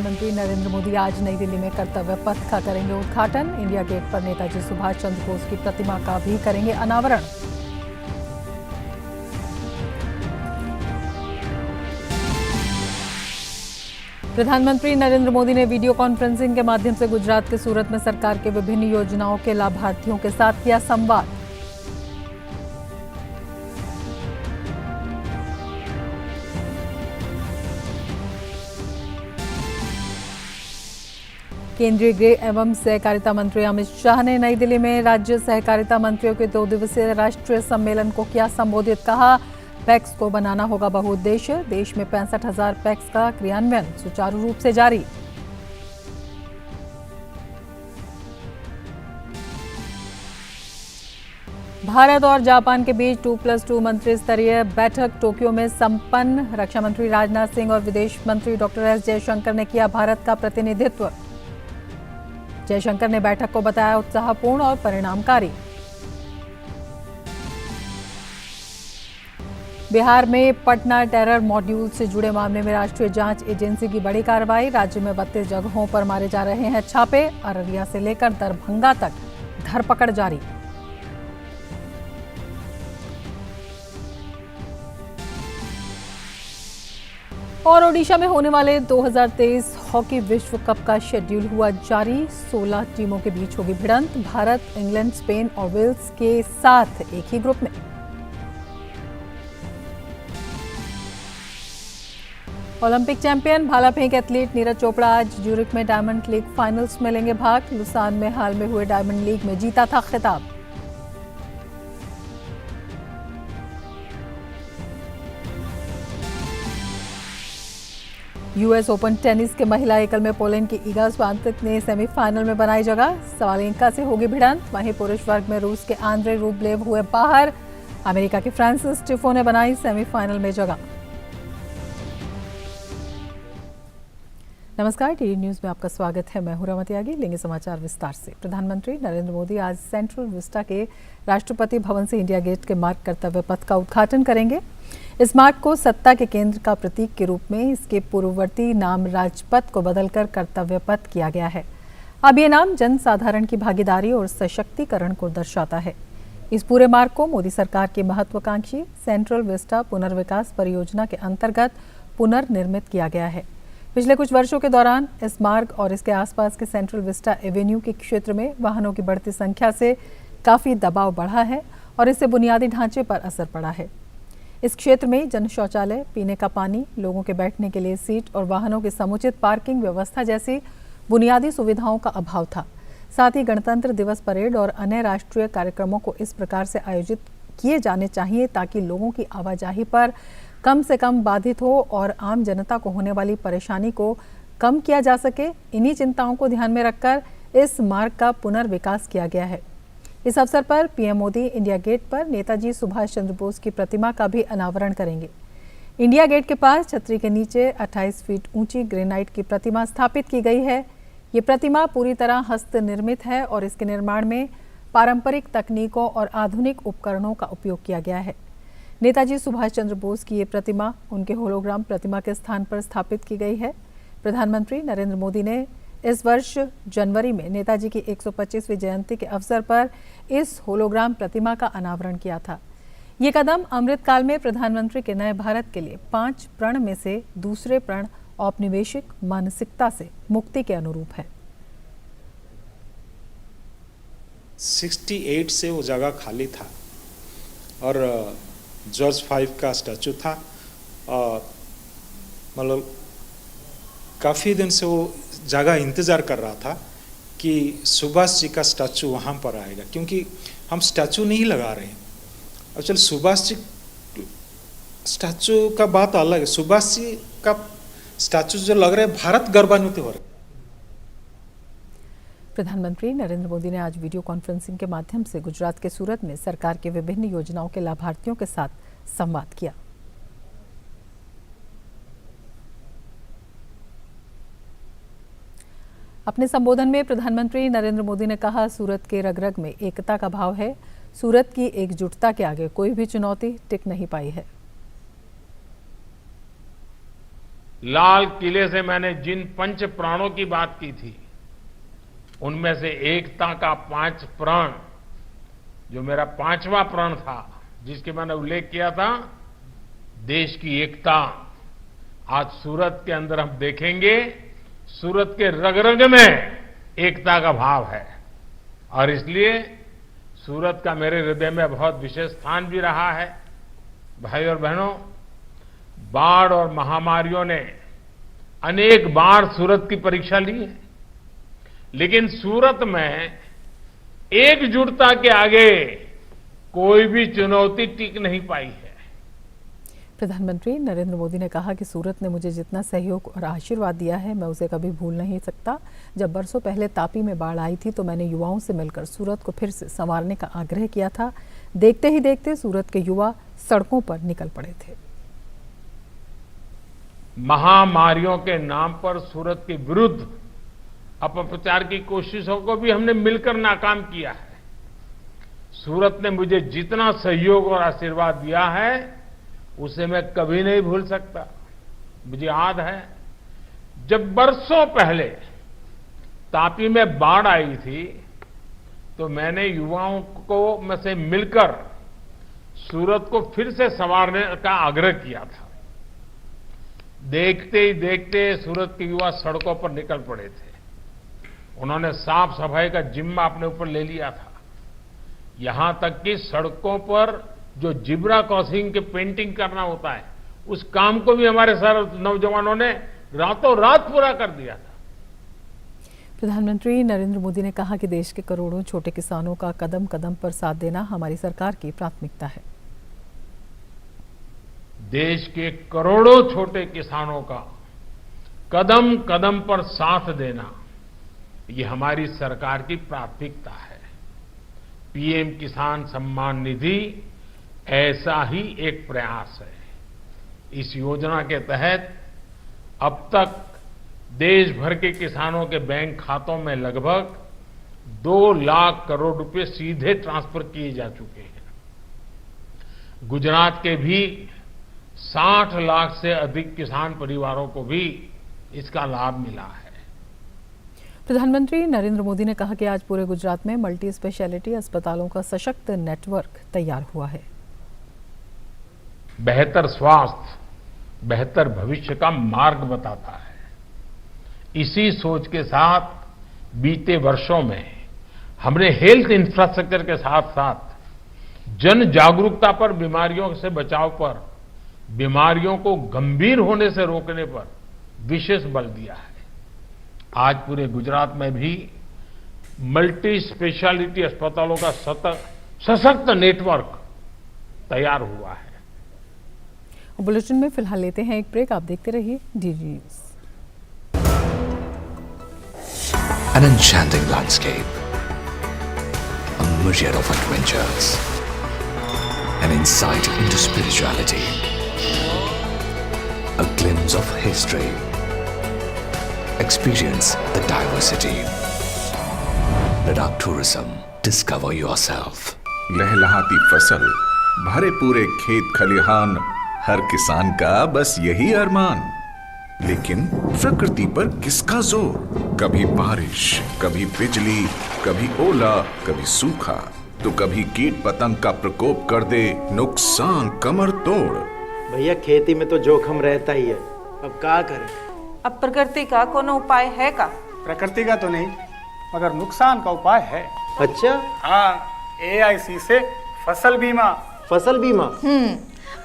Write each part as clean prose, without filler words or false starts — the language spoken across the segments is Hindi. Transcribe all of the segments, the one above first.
प्रधानमंत्री नरेंद्र मोदी आज नई दिल्ली में कर्तव्य पथ का करेंगे उद्घाटन। इंडिया गेट पर नेताजी सुभाष चंद्र बोस की प्रतिमा का भी करेंगे अनावरण। प्रधानमंत्री नरेंद्र मोदी ने वीडियो कॉन्फ्रेंसिंग के माध्यम से गुजरात के सूरत में सरकार के विभिन्न योजनाओं के लाभार्थियों के साथ किया संवाद। केंद्रीय गृह एवं सहकारिता मंत्री अमित शाह ने नई दिल्ली में राज्य सहकारिता मंत्रियों के 2 दिवसीय राष्ट्रीय सम्मेलन को किया संबोधित। कहा, पैक्स को बनाना होगा बहुउद्देश्य। देश में 65,000 पैक्स का क्रियान्वयन सुचारू रूप से जारी। भारत और जापान के बीच 2+2 मंत्री स्तरीय बैठक टोक्यो में संपन्न। रक्षा मंत्री राजनाथ सिंह और विदेश मंत्री डॉक्टर एस जयशंकर ने किया भारत का प्रतिनिधित्व। जयशंकर ने बैठक को बताया उत्साहपूर्ण और परिणामकारी। बिहार में पटना टेरर मॉड्यूल से जुड़े मामले में राष्ट्रीय जांच एजेंसी की बड़ी कार्रवाई। राज्य में 32 जगहों पर मारे जा रहे हैं छापे। अररिया से लेकर दरभंगा तक धरपकड़ जारी। और ओडिशा में होने वाले 2023 हॉकी विश्व कप का शेड्यूल हुआ जारी। 16 टीमों के बीच होगी भिड़ंत। भारत, इंग्लैंड, स्पेन और वेल्स के साथ एक ही ग्रुप में। ओलंपिक चैंपियन भाला फेंक एथलीट नीरज चोपड़ा आज ज्यूरिख में डायमंड लीग फाइनल्स में लेंगे भाग। लुसान में हाल में हुए डायमंड लीग में जीता था खिताब। यूएस ओपन टेनिस के महिला एकल में पोलैंड की इगा स्वातक ने सेमीफाइनल में बनाई जगह। सवालेंका से होगी भिड़ंत। वहीं पुरुष वर्ग में रूस के आंद्रे रूबलेव हुए बाहर। अमेरिका के फ्रांसिस टिफो ने बनाई सेमीफाइनल में जगह। नमस्कार, टीवी न्यूज में आपका स्वागत है। मैं हूं रमती आगे। लेंगे समाचार विस्तार से। प्रधानमंत्री नरेंद्र मोदी आज सेंट्रल विस्टा के राष्ट्रपति भवन से इंडिया गेट के मार्ग कर्तव्य पथ का उद्घाटन करेंगे। इस मार्ग को सत्ता के केंद्र का प्रतीक के रूप में इसके पूर्ववर्ती नाम राजपथ को बदलकर कर्तव्य पथ किया गया है। अब ये नाम जन साधारण की भागीदारी और सशक्तिकरण को दर्शाता है। इस पूरे मार्ग को मोदी सरकार की महत्वाकांक्षी सेंट्रल विस्टा पुनर्विकास परियोजना के अंतर्गत पुनर्निर्मित किया गया है। पिछले कुछ वर्षों के दौरान इस मार्ग और इसके आसपास के सेंट्रल विस्टा एवेन्यू के क्षेत्र में वाहनों की बढ़ती संख्या से काफी दबाव बढ़ा है और इससे बुनियादी ढांचे पर असर पड़ा है। इस क्षेत्र में जन शौचालय, पीने का पानी, लोगों के बैठने के लिए सीट और वाहनों की समुचित पार्किंग व्यवस्था जैसी बुनियादी सुविधाओं का अभाव था। साथ ही गणतंत्र दिवस परेड और अन्य राष्ट्रीय कार्यक्रमों को इस प्रकार से आयोजित किए जाने चाहिए ताकि लोगों की आवाजाही पर कम से कम बाधित हो और आम जनता को होने वाली परेशानी को कम किया जा सके। इन्हीं चिंताओं को ध्यान में रखकर इस मार्ग का पुनर्विकास किया गया है। इस अवसर पर पीएम मोदी इंडिया गेट पर नेताजी सुभाष चंद्र बोस की प्रतिमा का भी अनावरण करेंगे। इंडिया गेट के पास छतरी के नीचे 28 फीट ऊंची ग्रेनाइट की प्रतिमा स्थापित की गई है। ये प्रतिमा पूरी तरह हस्तनिर्मित है और इसके निर्माण में पारंपरिक तकनीकों और आधुनिक उपकरणों का उपयोग किया गया है। नेताजी सुभाष चंद्र बोस की ये प्रतिमा उनके होलोग्राम प्रतिमा के स्थान पर स्थापित की गई है। प्रधानमंत्री नरेंद्र मोदी ने इस वर्ष जनवरी में नेताजी की 125वीं जयंती के अवसर पर इस होलोग्राम प्रतिमा का अनावरण किया था। ये कदम अमृतकाल में प्रधानमंत्री के नए भारत के लिए 5 प्रण में से दूसरे प्रण औपनिवेशिक मानसिकता से मुक्ति के अनुरूप है। 68 से वो जगह खाली था और जॉर्ज 5 का स्टैचू था। मतलब काफ़ी दिन से वो जगह इंतज़ार कर रहा था कि सुभाष जी का स्टैचू वहाँ पर आएगा, क्योंकि हम स्टैचू नहीं लगा रहे हैं। और चल सुभाष जी स्टैचू का बात अलग है। सुभाष जी का स्टैचू जो लग रहा है, भारत गौरवान्वित हो रहा है। प्रधानमंत्री नरेंद्र मोदी ने आज वीडियो कॉन्फ्रेंसिंग के माध्यम से गुजरात के सूरत में सरकार के विभिन्न योजनाओं के लाभार्थियों के साथ संवाद किया। अपने संबोधन में प्रधानमंत्री नरेंद्र मोदी ने कहा, सूरत के रग-रग में एकता का भाव है। सूरत की एकजुटता के आगे कोई भी चुनौती टिक नहीं पाई है। लाल किले से मैंने जिन पंच प्राणों की बात की थी, उनमें से एकता का 5 प्राण, जो मेरा 5वां प्राण था, जिसके मैंने उल्लेख किया था, देश की एकता, आज सूरत के अंदर हम देखेंगे, सूरत के रग रग में एकता का भाव है। और इसलिए सूरत का मेरे हृदय में बहुत विशेष स्थान भी रहा है। भाई और बहनों, बाढ़ और महामारियों ने अनेक बार सूरत की परीक्षा ली है, लेकिन सूरत में एकजुटता के आगे कोई भी चुनौती टिक नहीं पाई है। प्रधानमंत्री नरेंद्र मोदी ने कहा कि सूरत ने मुझे जितना सहयोग और आशीर्वाद दिया है, मैं उसे कभी भूल नहीं सकता। जब बरसों पहले तापी में बाढ़ आई थी तो मैंने युवाओं से मिलकर सूरत को फिर से संवारने का आग्रह किया था। देखते ही देखते सूरत के युवा सड़कों पर निकल पड़े थे। महामारियों के नाम पर सूरत के विरुद्ध अपप्रचार की कोशिशों को भी हमने मिलकर नाकाम किया है। सूरत ने मुझे जितना सहयोग और आशीर्वाद दिया है, उसे मैं कभी नहीं भूल सकता। मुझे याद है, जब बरसों पहले तापी में बाढ़ आई थी तो मैंने युवाओं को में से मिलकर सूरत को फिर से संवारने का आग्रह किया था। देखते ही देखते सूरत के युवा सड़कों पर निकल पड़े थे। उन्होंने साफ सफाई का जिम्मा अपने ऊपर ले लिया था। यहां तक कि सड़कों पर जो जिब्रा क्रॉसिंग के पेंटिंग करना होता है, उस काम को भी हमारे सारे नौजवानों ने रातों रात पूरा कर दिया था। प्रधानमंत्री नरेंद्र मोदी ने कहा कि देश के करोड़ों छोटे किसानों का कदम कदम पर साथ देना हमारी सरकार की प्राथमिकता है। देश के करोड़ों छोटे किसानों का कदम कदम पर साथ देना, ये हमारी सरकार की प्राथमिकता है। पीएम किसान सम्मान निधि ऐसा ही एक प्रयास है। इस योजना के तहत अब तक देश भर के किसानों के बैंक खातों में लगभग 2 लाख करोड़ रुपए सीधे ट्रांसफर किए जा चुके हैं। गुजरात के भी 60 लाख से अधिक किसान परिवारों को भी इसका लाभ मिला है। प्रधानमंत्री नरेंद्र मोदी ने कहा कि आज पूरे गुजरात में मल्टी स्पेशलिटी अस्पतालों का सशक्त नेटवर्क तैयार हुआ है। बेहतर स्वास्थ्य बेहतर भविष्य का मार्ग बताता है। इसी सोच के साथ बीते वर्षों में हमने हेल्थ इंफ्रास्ट्रक्चर के साथ साथ जन जागरूकता पर, बीमारियों से बचाव पर, बीमारियों को गंभीर होने से रोकने पर विशेष बल दिया है। आज पूरे गुजरात में भी मल्टी स्पेशलिटी अस्पतालों का सशक्त नेटवर्क तैयार हुआ है। बुलेटिन में फिलहाल लेते हैं एक ब्रेक। आप देखते रहिए DD news. An enchanting landscape, a myriad of adventures, an insight into spirituality, a glimpse of history. Experience the diversity. Ladakh Tourism. Discover yourself. लहलहाती फसल, भरे पूरे खेत खलिहान, हर किसान का बस यही अरमान। लेकिन प्रकृति पर किसका जोर? कभी बारिश, कभी बिजली, कभी ओला, कभी सूखा, तो कभी कीट पतंग का प्रकोप कर दे नुकसान कमर तोड़। भैया खेती में तो जोखम रहता ही है, अब क्या करें? अब प्रकृति का कोनो उपाय है का? प्रकृति का तो नहीं, मगर नुकसान का उपाय है। अच्छा? हाँ, AIC से फसल बीमा। फसल बीमा?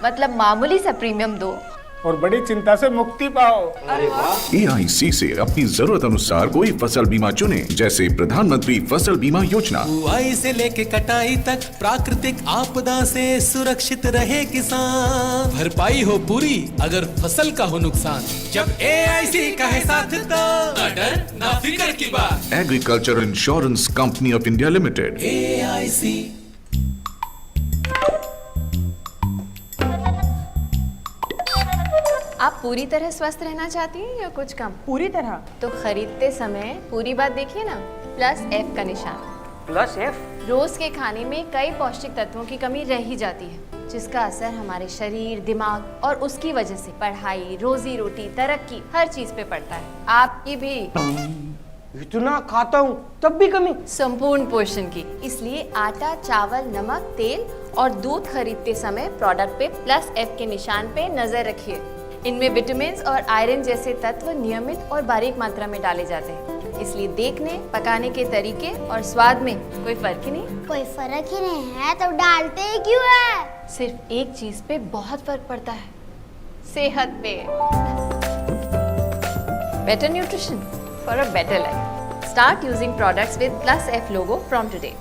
मतलब मामूली सा प्रीमियम दो और बड़ी चिंता से मुक्ति पाओ। अरे वाह! AIC से अपनी जरूरत अनुसार कोई फसल बीमा चुने, जैसे प्रधानमंत्री फसल बीमा योजना। बुआई से लेके कटाई तक प्राकृतिक आपदा से सुरक्षित रहे किसान। भरपाई हो पूरी अगर फसल का हो नुकसान, जब AIC का है साथ तो ना डर ना फिक्र की बात। Agriculture insurance company of India limited. AIC। आप पूरी तरह स्वस्थ रहना चाहती हैं या कुछ कम? पूरी तरह? तो खरीदते समय पूरी बात देखिए ना, +F का निशान। +F? रोज के खाने में कई पौष्टिक तत्वों की कमी रह ही जाती है, जिसका असर हमारे शरीर, दिमाग और उसकी वजह से पढ़ाई, रोजी रोटी, तरक्की हर चीज पे पड़ता है। आपकी भी। इतना खाता हूँ तब भी कमी? संपूर्ण पोषण की। इसलिए आटा, चावल, नमक, तेल और दूध खरीदते समय प्रोडक्ट पे +F के निशान पे नजर रखिए। इनमें विटामिन और आयरन जैसे तत्व नियमित और बारीक मात्रा में डाले जाते हैं, इसलिए देखने, पकाने के तरीके और स्वाद में कोई फर्क ही नहीं। कोई फर्क ही नहीं है तो डालते ही क्यों है? सिर्फ एक चीज पे बहुत फर्क पड़ता है, सेहत पे। Better nutrition for a better life. Start using products with +F logo from today.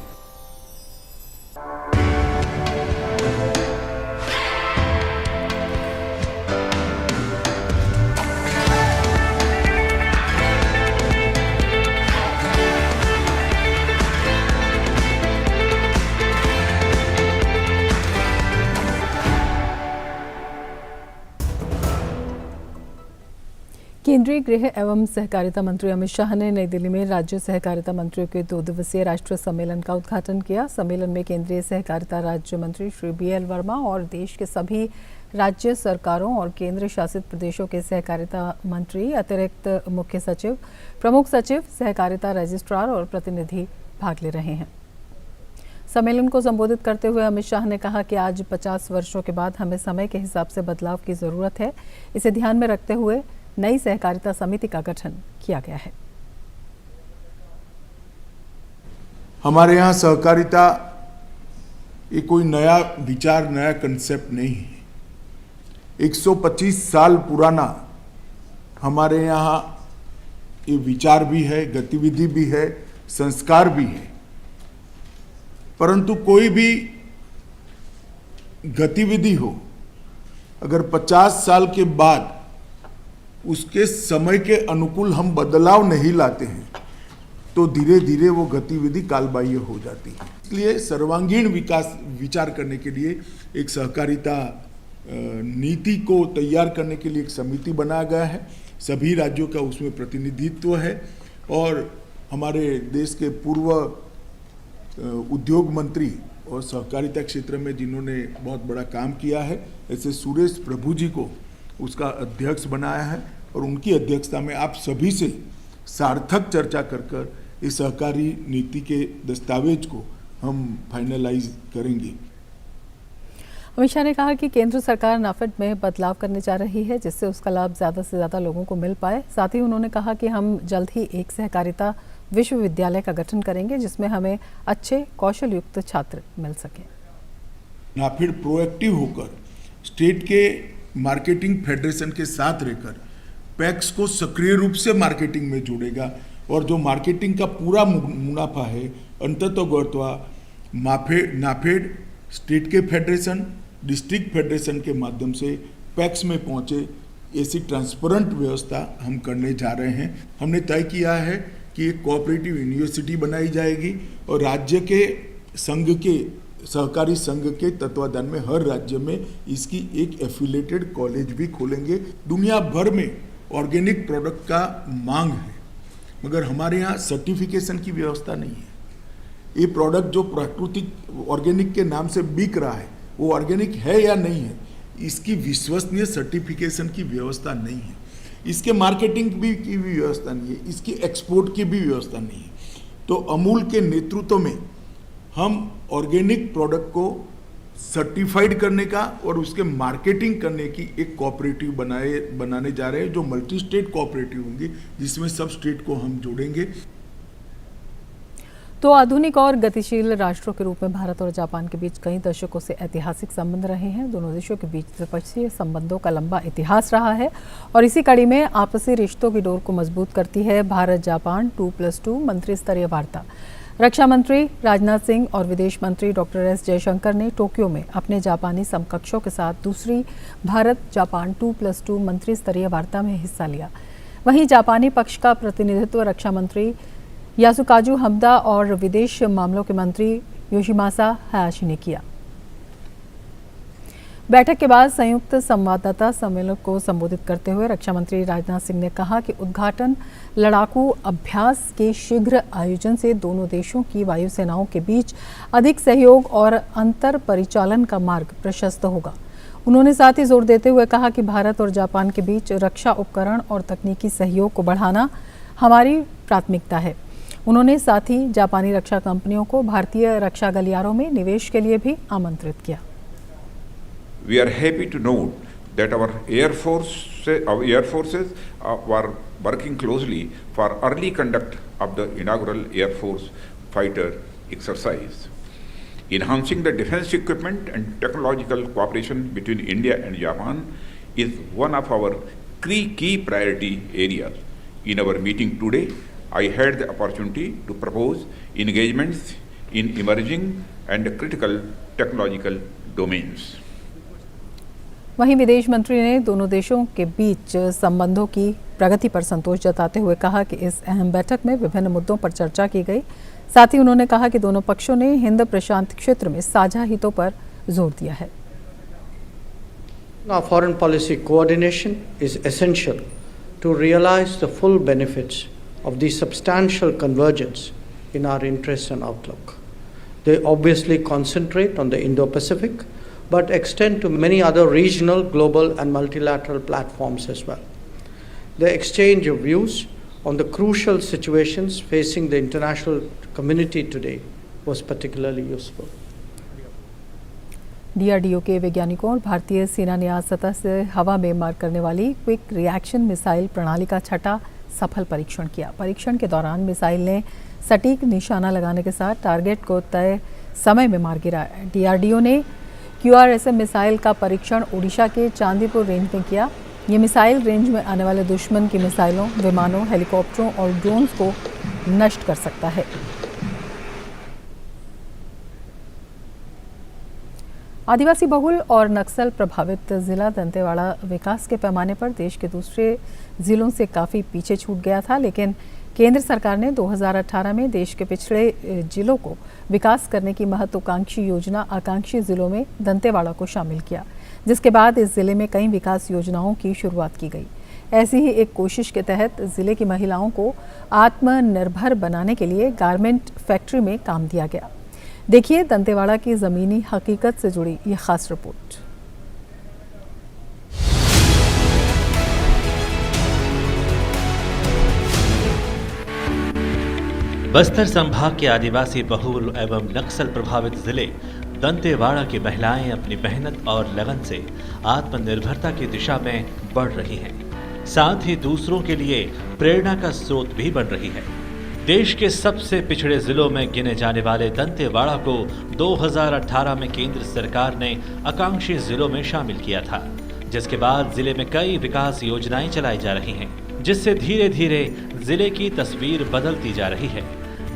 केंद्रीय गृह एवं सहकारिता मंत्री अमित शाह ने नई दिल्ली में राज्य सहकारिता मंत्रियों के 2 दिवसीय राष्ट्रीय सम्मेलन का उद्घाटन किया। सम्मेलन में केंद्रीय सहकारिता राज्य मंत्री श्री BL वर्मा और देश के सभी राज्य सरकारों और केंद्र शासित प्रदेशों के सहकारिता मंत्री, अतिरिक्त मुख्य सचिव, प्रमुख सचिव, सहकारिता रजिस्ट्रार और प्रतिनिधि भाग ले रहे हैं। सम्मेलन को संबोधित करते हुए अमित शाह ने कहा कि आज 50 वर्षों के बाद हमें समय के हिसाब से बदलाव की जरूरत है। इसे ध्यान में रखते हुए नई सहकारिता समिति का गठन किया गया है। हमारे यहाँ सहकारिता ये कोई नया विचार, नया कंसेप्ट नहीं है। 125 साल पुराना हमारे यहाँ ये विचार भी है, गतिविधि भी है, संस्कार भी है। परंतु कोई भी गतिविधि हो, अगर 50 साल के बाद उसके समय के अनुकूल हम बदलाव नहीं लाते हैं तो धीरे धीरे वो गतिविधि कालबाह्य हो जाती है। इसलिए सर्वांगीण विकास विचार करने के लिए एक सहकारिता नीति को तैयार करने के लिए एक समिति बनाया गया है। सभी राज्यों का उसमें प्रतिनिधित्व है और हमारे देश के पूर्व उद्योग मंत्री और सहकारिता क्षेत्र में जिन्होंने बहुत बड़ा काम किया है, ऐसे सुरेश प्रभु जी को उसका अध्यक्ष बनाया है और उनकी अध्यक्षता में आप सभी से सार्थक चर्चा कर इस सहकारी नीति के दस्तावेज को हम फाइनलाइज करेंगे। अमित शाह ने कहा कि केंद्र सरकार नाफेड में बदलाव करने जा रही है, जिससे उसका लाभ ज़्यादा से ज़्यादा लोगों को मिल पाए। साथ ही उन्होंने कहा कि हम जल्द ही एक सहकारिता विश्वविद्यालय का गठन करेंगे, जिसमें हमें अच्छे कौशल युक्त छात्र मिल सकें। नाफेड प्रोएक्टिव होकर स्टेट के मार्केटिंग फेडरेशन के साथ रहकर पैक्स को सक्रिय रूप से मार्केटिंग में जोड़ेगा और जो मार्केटिंग का पूरा मुनाफा है अंततोगत्वा नाफेड स्टेट के फेडरेशन, डिस्ट्रिक्ट फेडरेशन के माध्यम से पैक्स में पहुंचे, ऐसी ट्रांसपेरेंट व्यवस्था हम करने जा रहे हैं। हमने तय किया है कि एक कोऑपरेटिव यूनिवर्सिटी बनाई जाएगी और राज्य के संघ के सहकारी संघ के तत्वाधान में हर राज्य में इसकी एक एफिलेटेड कॉलेज भी खोलेंगे। दुनिया भर में ऑर्गेनिक प्रोडक्ट का मांग है, मगर हमारे यहाँ सर्टिफिकेशन की व्यवस्था नहीं है। ये प्रोडक्ट जो प्राकृतिक ऑर्गेनिक के नाम से बिक रहा है वो ऑर्गेनिक है या नहीं है, इसकी विश्वसनीय सर्टिफिकेशन की व्यवस्था नहीं है। इसके मार्केटिंग भी की भी व्यवस्था नहीं है, इसकी एक्सपोर्ट की भी व्यवस्था नहीं है। तो अमूल के नेतृत्व में हम ऑर्गेनिक प्रोडक्ट को सर्टिफाइड करने का और उसके मार्केटिंग करने की एक कोऑपरेटिव बनाने जा रहे हैं, जो मल्टी स्टेट कोऑपरेटिव होंगी, जिसमें सब स्टेट को हम जोड़ेंगे। तो आधुनिक और गतिशील राष्ट्रों के रूप में भारत और जापान के बीच कई दशकों से ऐतिहासिक संबंध रहे हैं। दोनों देशों के बीच द्विपक्षीय संबंधों का लंबा इतिहास रहा है और इसी कड़ी में आपसी रिश्तों की डोर को मजबूत करती है भारत जापान 2+2 मंत्री स्तरीय वार्ता। रक्षा मंत्री राजनाथ सिंह और विदेश मंत्री डॉक्टर एस जयशंकर ने टोक्यो में अपने जापानी समकक्षों के साथ दूसरी भारत जापान 2+2 मंत्री स्तरीय वार्ता में हिस्सा लिया। वहीं जापानी पक्ष का प्रतिनिधित्व रक्षा मंत्री यासुकाजु हमदा और विदेश मामलों के मंत्री योशिमासा हायाशी ने किया। बैठक के बाद संयुक्त संवाददाता सम्मेलन को संबोधित करते हुए रक्षा मंत्री राजनाथ सिंह ने कहा कि उद्घाटन लड़ाकू अभ्यास के शीघ्र आयोजन से दोनों देशों की वायुसेनाओं के बीच अधिक सहयोग और अंतर परिचालन का मार्ग प्रशस्त होगा। उन्होंने साथ ही जोर देते हुए कहा कि भारत और जापान के बीच रक्षा उपकरण और तकनीकी सहयोग को बढ़ाना हमारी प्राथमिकता है। उन्होंने साथ ही जापानी रक्षा कंपनियों को भारतीय रक्षा गलियारों में निवेश के लिए भी आमंत्रित किया। We are happy to note that our air forces were working closely for early conduct of the inaugural Air Force fighter exercise. Enhancing the defense equipment and technological cooperation between India and Japan is one of our key priority areas. In our meeting today, I had the opportunity to propose engagements in emerging and critical technological domains. वहीं विदेश मंत्री ने दोनों देशों के बीच संबंधों की प्रगति पर संतोष जताते हुए कहा कि इस अहम बैठक में विभिन्न मुद्दों पर चर्चा की गई। साथ ही उन्होंने कहा कि दोनों पक्षों ने हिंद प्रशांत क्षेत्र में साझा हितों पर जोर दिया है। Our foreign policy coordination is essential to realize the full benefits of the substantial convergence in our interests and outlook. They obviously concentrate on the Indo-Pacific, but extend to many other regional, global and multilateral platforms as well. The exchange of views on the crucial situations facing the international community today was particularly useful. DRDO के वैज्ञानिकों और भारतीय सेना ने आज सतह से हवा में मार करने वाली क्विक रिएक्शन मिसाइल प्रणाली का छठा सफल परीक्षण किया। परीक्षण के दौरान मिसाइल ने सटीक निशाना लगाने के साथ टारगेट को तय समय में मार गिराया। DRDO ने QRSM मिसाइल का परीक्षण ओडिशा के चांदीपुर रेंज में किया। ये मिसाइल रेंज में आने वाले दुश्मन की मिसाइलों, विमानों, हेलीकॉप्टरों और ड्रोन्स को नष्ट कर सकता है। आदिवासी बहुल और नक्सल प्रभावित जिला दंतेवाड़ा विकास के पैमाने पर देश के दूसरे जिलों से काफ़ी पीछे छूट गया था, लेकिन केंद्र सरकार ने 2018 में देश के पिछड़े जिलों को विकास करने की महत्वाकांक्षी योजना आकांक्षी जिलों में दंतेवाड़ा को शामिल किया, जिसके बाद इस जिले में कई विकास योजनाओं की शुरुआत की गई। ऐसी ही एक कोशिश के तहत जिले की महिलाओं को आत्मनिर्भर बनाने के लिए गारमेंट फैक्ट्री में काम दिया गया। देखिए दंतेवाड़ा की ज़मीनी हकीकत से जुड़ी ये खास रिपोर्ट। बस्तर संभाग के आदिवासी बहुल एवं नक्सल प्रभावित जिले दंतेवाड़ा की महिलाएं अपनी मेहनत और लगन से आत्मनिर्भरता की दिशा में बढ़ रही हैं। साथ ही दूसरों के लिए प्रेरणा का स्रोत भी बन रही है। देश के सबसे पिछड़े जिलों में गिने जाने वाले दंतेवाड़ा को 2018 में केंद्र सरकार ने आकांक्षी जिलों में शामिल किया था, जिसके बाद जिले में कई विकास योजनाएं चलाई जा रही हैं, जिससे धीरे धीरे जिले की तस्वीर बदलती जा रही है।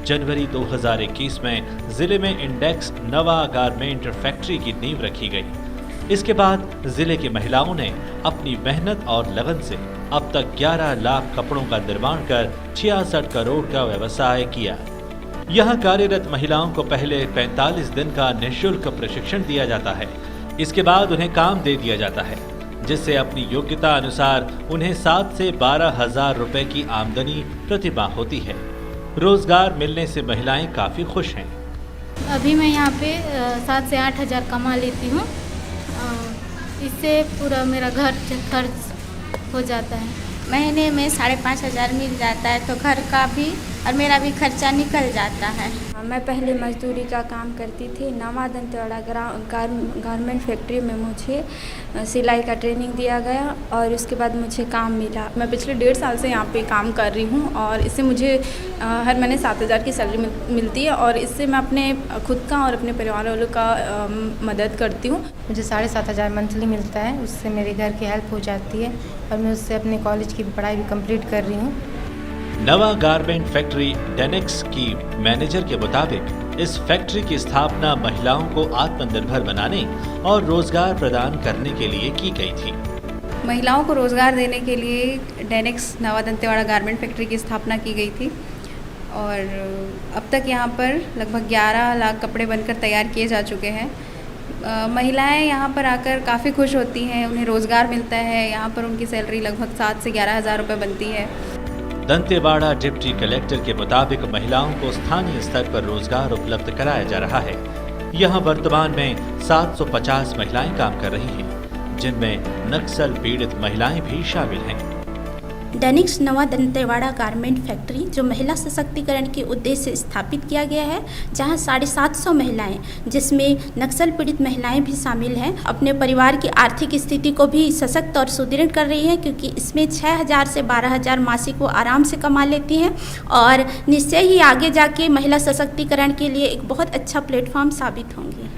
जनवरी 2021 में जिले में इंडेक्स नवा गारमेंट फैक्ट्री की नींव रखी गई। इसके बाद जिले की महिलाओं ने अपनी मेहनत और लगन से अब तक 11 लाख कपड़ों का निर्माण कर 66 करोड़ का व्यवसाय किया। यहाँ कार्यरत महिलाओं को पहले 45 दिन का निःशुल्क प्रशिक्षण दिया जाता है। इसके बाद उन्हें काम दे दिया जाता है, जिससे अपनी योग्यता अनुसार उन्हें 7 से 12 हजार रुपए की आमदनी प्रतिमाह होती है। रोजगार मिलने से महिलाएं काफी खुश हैं। अभी मैं यहाँ पे 7 से 8 हजार कमा लेती हूँ। इससे पूरा मेरा घर खर्च हो जाता है। महीने में 5,500 मिल जाता है तो घर का भी और मेरा भी खर्चा निकल जाता है। मैं पहले मजदूरी का काम करती थी। नवा दंतेवाड़ा गारमेंट फैक्ट्री में मुझे सिलाई का ट्रेनिंग दिया गया और उसके बाद मुझे काम मिला। मैं पिछले 1.5 साल से यहाँ पे काम कर रही हूँ और इससे मुझे हर महीने 7,000 की सैलरी मिलती है और इससे मैं अपने खुद का और अपने परिवार वालों का मदद करती हूँ। मुझे 7,500 मंथली मिलता है, उससे मेरे घर की हेल्प हो जाती है और मैं उससे अपने कॉलेज की पढ़ाई भी कंप्लीट कर रही हूँ। नवा गारमेंट फैक्ट्री डेनेक्स की मैनेजर के मुताबिक इस फैक्ट्री की स्थापना महिलाओं को आत्मनिर्भर बनाने और रोजगार प्रदान करने के लिए की गई थी। महिलाओं को रोजगार देने के लिए डेनेक्स नवा दंतेवाड़ा गारमेंट फैक्ट्री की स्थापना की गई थी और अब तक यहाँ पर लगभग 11 लाख कपड़े बनकर तैयार किए जा चुके हैं। महिलाएं यहाँ पर आकर काफ़ी खुश होती हैं, उन्हें रोज़गार मिलता है। यहाँ पर उनकी सैलरी लगभग 7 से 11 हज़ार रुपये बनती है। दंतेवाड़ा डिप्टी कलेक्टर के मुताबिक महिलाओं को स्थानीय स्तर पर रोजगार उपलब्ध कराया जा रहा है। यहाँ वर्तमान में 750 महिलाएं काम कर रही हैं, जिनमें नक्सल पीड़ित महिलाएं भी शामिल हैं। डेनिक्स नवा दंतेवाड़ा गारमेंट फैक्ट्री जो महिला सशक्तिकरण के उद्देश्य से स्थापित किया गया है, जहां 750 महिलाएं, जिसमें नक्सल पीड़ित महिलाएं भी शामिल हैं, अपने परिवार की आर्थिक स्थिति को भी सशक्त और सुदृढ़ कर रही हैं, क्योंकि इसमें 6,000 से 12,000 मासिक वो आराम से कमा लेती हैं और निश्चय ही आगे जाके महिला सशक्तिकरण के लिए एक बहुत अच्छा प्लेटफॉर्म साबित होंगी।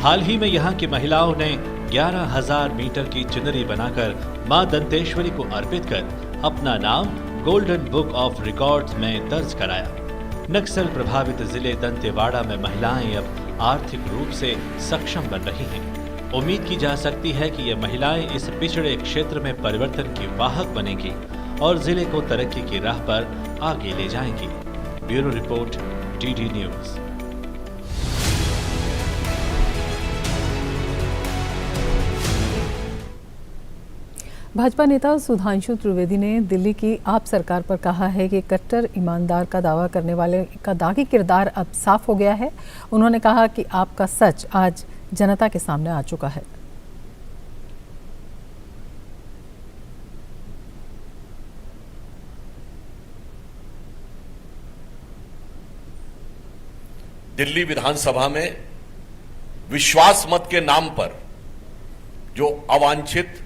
हाल ही में यहाँ की महिलाओं ने 11,000 मीटर की चुनरी बनाकर मां दंतेश्वरी को अर्पित कर अपना नाम गोल्डन बुक ऑफ रिकॉर्ड्स में दर्ज कराया। नक्सल प्रभावित जिले दंतेवाड़ा में महिलाएं अब आर्थिक रूप से सक्षम बन रही हैं। उम्मीद की जा सकती है कि ये महिलाएं इस पिछड़े क्षेत्र में परिवर्तन की वाहक बनेंगी और जिले को तरक्की की राह पर आगे ले जाएंगी। Bureau report, DD news. Bhajpa नेता सुधांशु त्रिवेदी ने दिल्ली की आप सरकार पर कहा है कि कट्टर ईमानदार का दावा करने वाले का दागी किरदार अब साफ हो गया है। उन्होंने कहा कि आपका सच आज जनता के सामने आ चुका है। दिल्ली विधानसभा में विश्वास मत के नाम पर जो अवांछित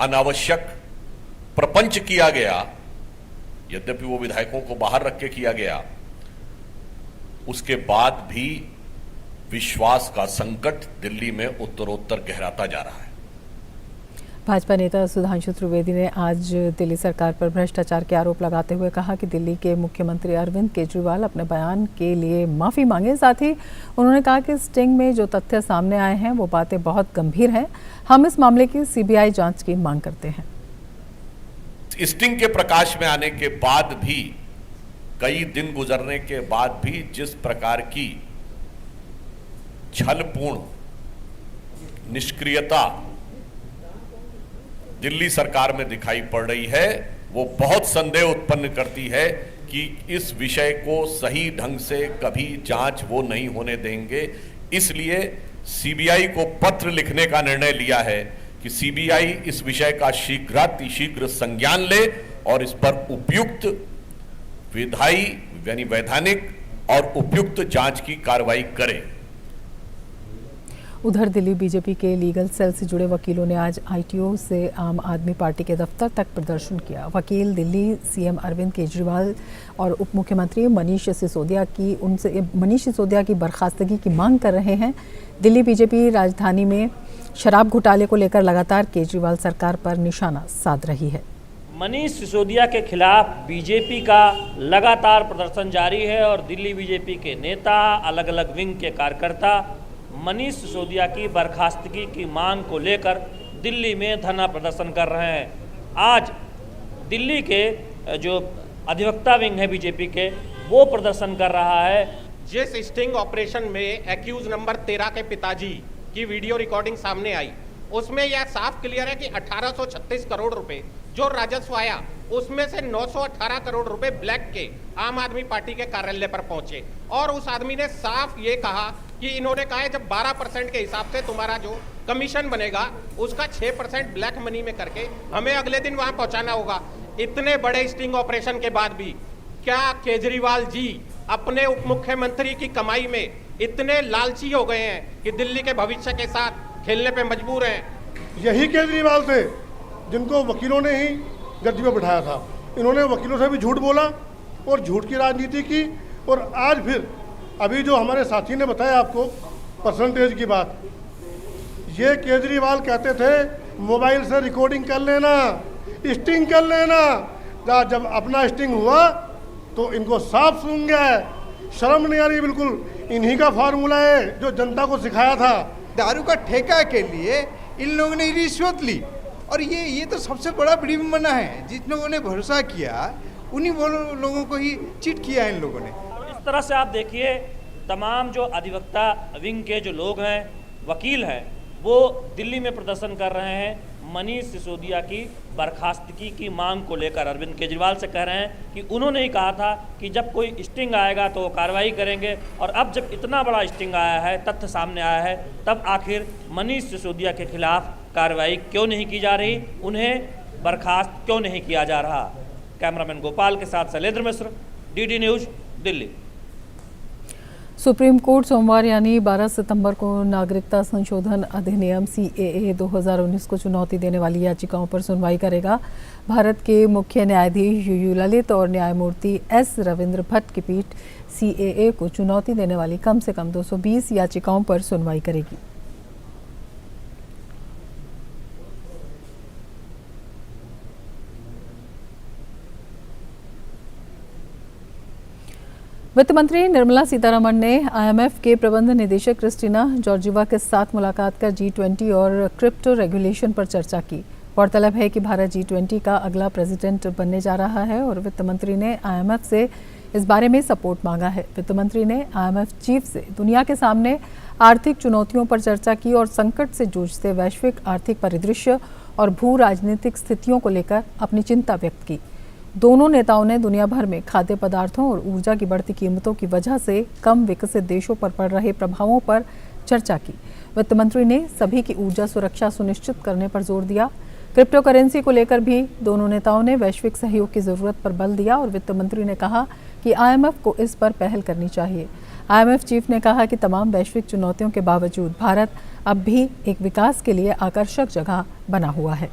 अनावश्यक प्रपंच किया गया, यद्यपि वो विधायकों को बाहर रख के किया गया, उसके बाद भी विश्वास का संकट दिल्ली में उत्तरोत्तर गहराता जा रहा है। भाजपा नेता सुधांशु त्रिवेदी ने आज दिल्ली सरकार पर भ्रष्टाचार के आरोप लगाते हुए कहा कि दिल्ली के मुख्यमंत्री अरविंद केजरीवाल अपने बयान के लिए माफ़ी मांगे। साथ ही उन्होंने कहा कि स्टिंग में जो तथ्य सामने आए हैं वो बातें बहुत गंभीर हैं। हम इस मामले की सीबीआई जांच की मांग करते हैं। स्टिंग के प्रकाश में आने के बाद भी, कई दिन गुजरने के बाद भी जिस प्रकार की छलपूर्ण निष्क्रियता दिल्ली सरकार में दिखाई पड़ रही है, वो बहुत संदेह उत्पन्न करती है कि इस विषय को सही ढंग से कभी जांच वो नहीं होने देंगे। इसलिए सीबीआई को पत्र लिखने का निर्णय लिया है कि सीबीआई इस विषय का शीघ्र संज्ञान ले और इस पर उपयुक्त विधायी यानी वैधानिक और उपयुक्त जांच की कार्रवाई करे। उधर दिल्ली बीजेपी के लीगल सेल से जुड़े वकीलों ने आज आईटीओ से आम आदमी पार्टी के दफ्तर तक प्रदर्शन किया। वकील दिल्ली सीएम अरविंद केजरीवाल और उप मुख्यमंत्री मनीष सिसोदिया की बर्खास्तगी की मांग कर रहे हैं। दिल्ली बीजेपी राजधानी में शराब घोटाले को लेकर लगातार केजरीवाल सरकार पर निशाना साध रही है। मनीष सिसोदिया के खिलाफ बीजेपी का लगातार प्रदर्शन जारी है और दिल्ली बीजेपी के नेता, अलग अलग विंग के कार्यकर्ता मनीष सिसोदिया की बर्खास्तगी की मांग को लेकर दिल्ली में धरना प्रदर्शन कर रहे हैं। आज दिल्ली के जो अधिवक्ता विंग है बीजेपी के, वो प्रदर्शन कर रहा है। जिस स्टिंग ऑपरेशन में एक्यूज नंबर 13 के पिताजी की वीडियो रिकॉर्डिंग सामने आई, उसमें यह साफ क्लियर है कि 1836 करोड़ रुपए जो राजस्व आया, उसमें से 918 करोड़ रुपए ब्लैक के आम आदमी पार्टी के कार्यालय पर पहुंचे। और उस आदमी ने साफ ये कहा कि इन्होंने कहा है जब 12% के हिसाब से तुम्हारा जो कमीशन बनेगा उसका 6% ब्लैक मनी में करके हमें अगले दिन वहां पहुंचाना होगा। इतने बड़े स्टिंग ऑपरेशन के बाद भी क्या केजरीवाल जी अपने उप मुख्यमंत्री की कमाई में इतने लालची हो गए हैं कि दिल्ली के भविष्य के साथ खेलने पे मजबूर हैं? यही केजरीवाल थे जिनको वकीलों ने ही गद्दी पे बिठाया था। इन्होंने वकीलों से भी झूठ बोला और झूठ की राजनीति की। और आज फिर अभी जो हमारे साथी ने बताया आपको परसेंटेज की बात, ये केजरीवाल कहते थे मोबाइल से रिकॉर्डिंग कर लेना, स्टिंग कर लेना। जब अपना स्टिंग हुआ तो इनको साफ सूंघ गया है, शर्म नहीं आ रही बिल्कुल। इन्हीं का फार्मूला है जो जनता को सिखाया था। दारू का ठेका के लिए इन लोगों ने रिश्वत ली और ये तो सबसे बड़ा विडंबना है। जिन लोगों ने भरोसा किया उन्हीं लोगों को ही चीट किया इन लोगों ने। इस तरह से आप देखिए तमाम जो अधिवक्ता विंग के जो लोग हैं, वकील हैं, वो दिल्ली में प्रदर्शन कर रहे हैं मनीष सिसोदिया की बर्खास्तगी की मांग को लेकर। अरविंद केजरीवाल से कह रहे हैं कि उन्होंने ही कहा था कि जब कोई स्टिंग आएगा तो वो कार्रवाई करेंगे, और अब जब इतना बड़ा स्टिंग आया है, तथ्य सामने आया है, तब आखिर मनीष सिसोदिया के खिलाफ कार्रवाई क्यों नहीं की जा रही, उन्हें बर्खास्त क्यों नहीं किया जा रहा। कैमरामैन गोपाल के साथ Shailendra Mishra, DD news, Delhi. Supreme court सोमवार यानी 12 सितंबर को नागरिकता संशोधन अधिनियम CAA 2019 को चुनौती देने वाली याचिकाओं पर सुनवाई करेगा। भारत के मुख्य न्यायाधीश UU ललित और न्यायमूर्ति S रविंद्र भट्ट की पीठ CAA को चुनौती देने वाली कम से कम 220 याचिकाओं पर सुनवाई करेगी। वित्त मंत्री निर्मला सीतारमण ने IMF के प्रबंध निदेशक क्रिस्टीना जॉर्जिवा के साथ मुलाकात कर G20 और क्रिप्टो रेगुलेशन पर चर्चा की। गौरतलब है कि भारत G20 का अगला प्रेसिडेंट बनने जा रहा है और वित्त मंत्री ने IMF से इस बारे में सपोर्ट मांगा है। वित्त मंत्री ने IMF चीफ से दुनिया के सामने आर्थिक चुनौतियों पर चर्चा की और संकट से जूझते वैश्विक आर्थिक परिदृश्य और भू राजनीतिक स्थितियों को लेकर अपनी चिंता व्यक्त की। दोनों नेताओं ने दुनिया भर में खाद्य पदार्थों और ऊर्जा की बढ़ती कीमतों की वजह से कम विकसित देशों पर पड़ रहे प्रभावों पर चर्चा की। वित्त मंत्री ने सभी की ऊर्जा सुरक्षा सुनिश्चित करने पर जोर दिया। क्रिप्टो करेंसी को लेकर भी दोनों नेताओं ने वैश्विक सहयोग की जरूरत पर बल दिया और वित्त मंत्री ने कहा कि IMF को इस पर पहल करनी चाहिए। IMF चीफ ने कहा कि तमाम वैश्विक चुनौतियों के बावजूद भारत अब भी एक विकास के लिए आकर्षक जगह बना हुआ है।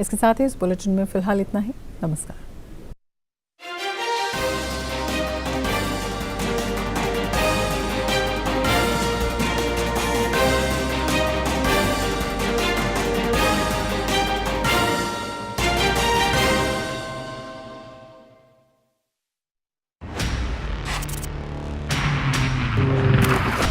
इसके साथ ही इस बुलेटिन में फिलहाल इतना ही। नमस्कार।